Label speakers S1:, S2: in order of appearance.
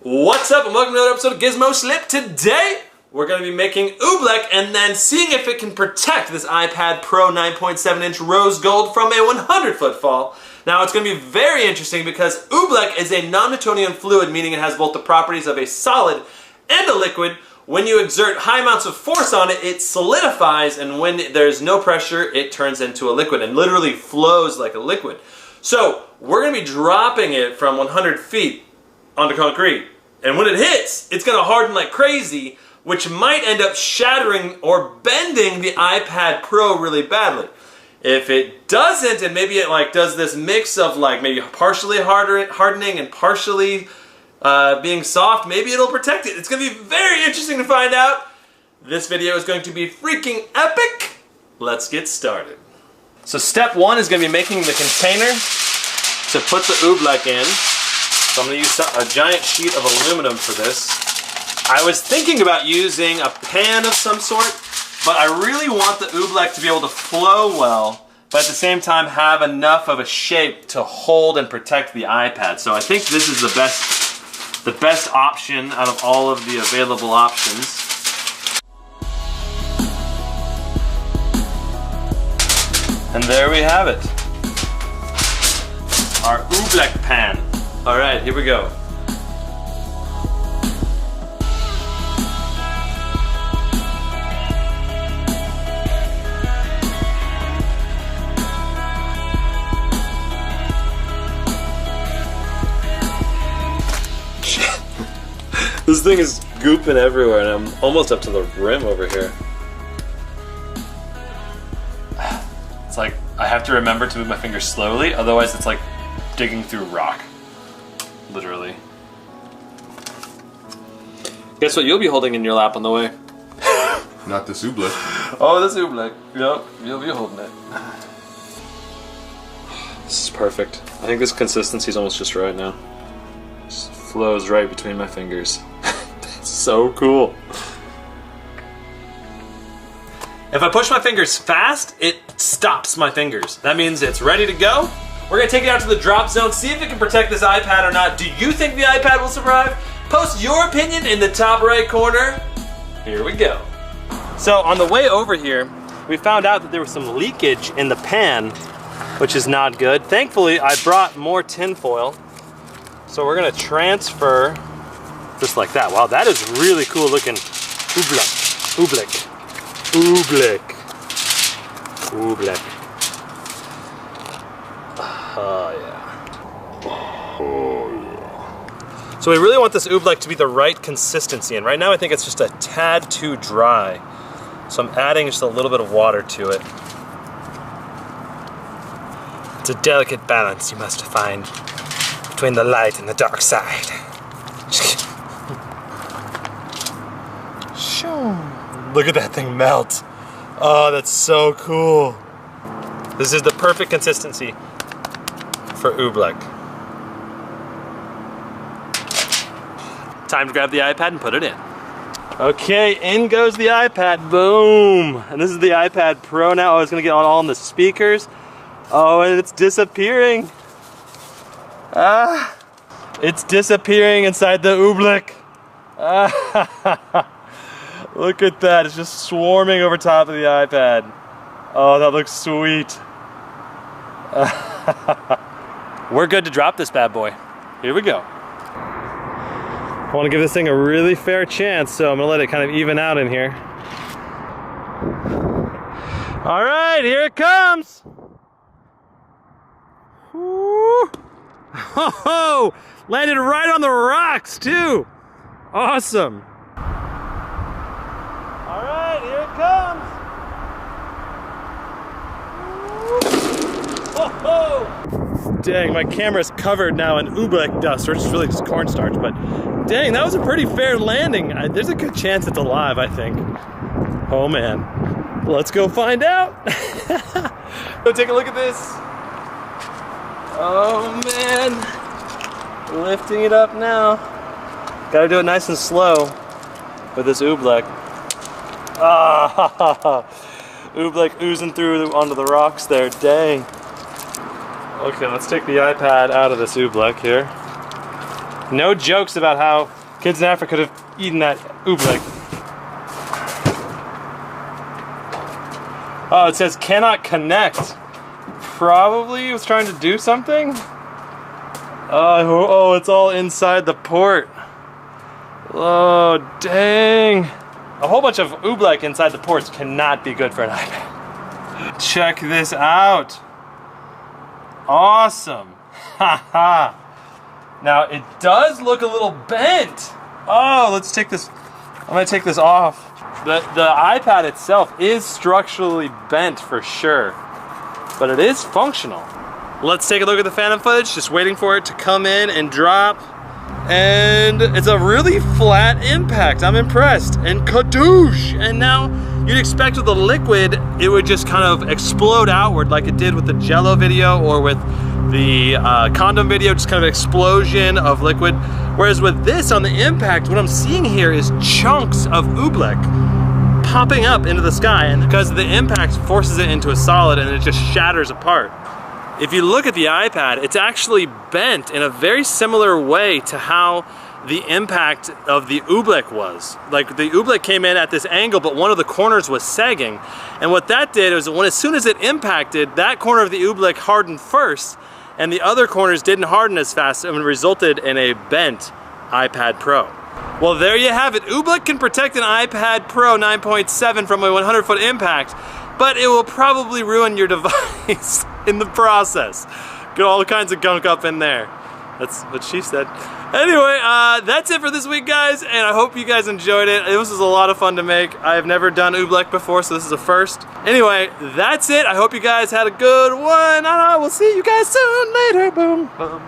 S1: What's up and welcome to another episode of Gizmo Slip. Today we're going to be making Oobleck and then seeing if it can protect this iPad Pro 9.7-inch rose gold from a 100-foot fall. Now it's going to be very interesting because Oobleck is a non-Newtonian fluid, meaning it has both the properties of a solid and a liquid. When you exert high amounts of force on it, it solidifies, and when there's no pressure, it turns into a liquid and literally flows like a liquid. So we're going to be dropping it from 100 feet onto concrete. And when it hits, it's going to harden like crazy, which might end up shattering or bending the iPad Pro really badly. If it doesn't, and maybe it does this mix of maybe partially hardening and partially being soft, maybe it'll protect it. It's going to be very interesting to find out. This video is going to be freaking epic. Let's get started. So step one is going to be making the container to put the Oobleck in. So I'm going to use a giant sheet of aluminum for this. I was thinking about using a pan of some sort, but I really want the Oobleck to be able to flow well, but at the same time have enough of a shape to hold and protect the iPad. So I think this is the best option out of all of the available options. And there we have it. Our Oobleck pan. All right, here we go. This thing is gooping everywhere and I'm almost up to the rim over here. It's like I have to remember to move my fingers slowly, otherwise it's like digging through rock. Literally. Guess what you'll be holding in your lap on the way?
S2: Not this Oobleck.
S1: Oh, this Oobleck. Yep, you'll be holding it. This is perfect. I think this consistency is almost just right now. Just flows right between my fingers. It's so cool. If I push my fingers fast, it stops my fingers. That means it's ready to go. We're gonna take it out to the drop zone, see if it can protect this iPad or not. Do you think the iPad will survive? Post your opinion in the top right corner. Here we go. So on the way over here, we found out that there was some leakage in the pan, which is not good. Thankfully, I brought more tin foil. So we're gonna transfer just like that. Wow, that is really cool looking. Oobleck, Oobleck, Oobleck, Oobleck. Oh yeah. Oh yeah. So we really want this Oobleck to be the right consistency, and right now I think it's just a tad too dry. So I'm adding just a little bit of water to it. It's a delicate balance you must find between the light and the dark side. Look at that thing melt. Oh, that's so cool. This is the perfect consistency for Oobleck. Time to grab the iPad and put it in. Okay, in goes the iPad. Boom! And this is the iPad Pro now. Oh, it's gonna get all in the speakers. Oh, and it's disappearing. Ah, it's disappearing inside the Oobleck. Ah, look at that. It's just swarming over top of the iPad. Oh, that looks sweet. We're good to drop this bad boy. Here we go. I want to give this thing a really fair chance, so I'm going to let it kind of even out in here. All right, here it comes. Woo. Oh, landed right on the rocks too. Awesome. All right, here it comes. Oh, dang, my camera's covered now in Oobleck dust, or it's really just cornstarch, but dang, that was a pretty fair landing. There's a good chance it's alive, I think. Oh man, let's go find out. Go take a look at this. Oh man, lifting it up now. Gotta do it nice and slow with this Oobleck. Ah, Oobleck oozing through onto the rocks there, dang. Okay, let's take the iPad out of this Oobleck here. No jokes about how kids in Africa could have eaten that oobleck. Oh, it says cannot connect. Probably he was trying to do something. Oh, it's all inside the port. Oh, dang. A whole bunch of oobleck inside the ports cannot be good for an iPad. Check this out. Awesome. Haha. Now, it does look a little bent. Oh, let's take this. I'm gonna take this off. The iPad itself is structurally bent for sure, but it is functional. Let's take a look at the Phantom footage, just waiting for it to come in and drop. And it's a really flat impact. I'm impressed. And kadoosh! And now you'd expect with the liquid, it would just kind of explode outward like it did with the Jello video or with the condom video, just kind of explosion of liquid. Whereas with this on the impact, what I'm seeing here is chunks of oobleck popping up into the sky, and because the impact forces it into a solid and it just shatters apart. If you look at the iPad, it's actually bent in a very similar way to how the impact of the oobleck was. Like the oobleck came in at this angle, but one of the corners was sagging. And what that did was as soon as it impacted, that corner of the oobleck hardened first, and the other corners didn't harden as fast, and resulted in a bent iPad Pro. Well, there you have it. Oobleck can protect an iPad Pro 9.7 from a 100-foot impact, but it will probably ruin your device in the process. Get all kinds of gunk up in there. That's what she said. Anyway, that's it for this week, guys, and I hope you guys enjoyed it. This was a lot of fun to make. I have never done oobleck before, so this is a first. Anyway, that's it. I hope you guys had a good one. I don't know, we'll see you guys soon. Later. Boom. Boom.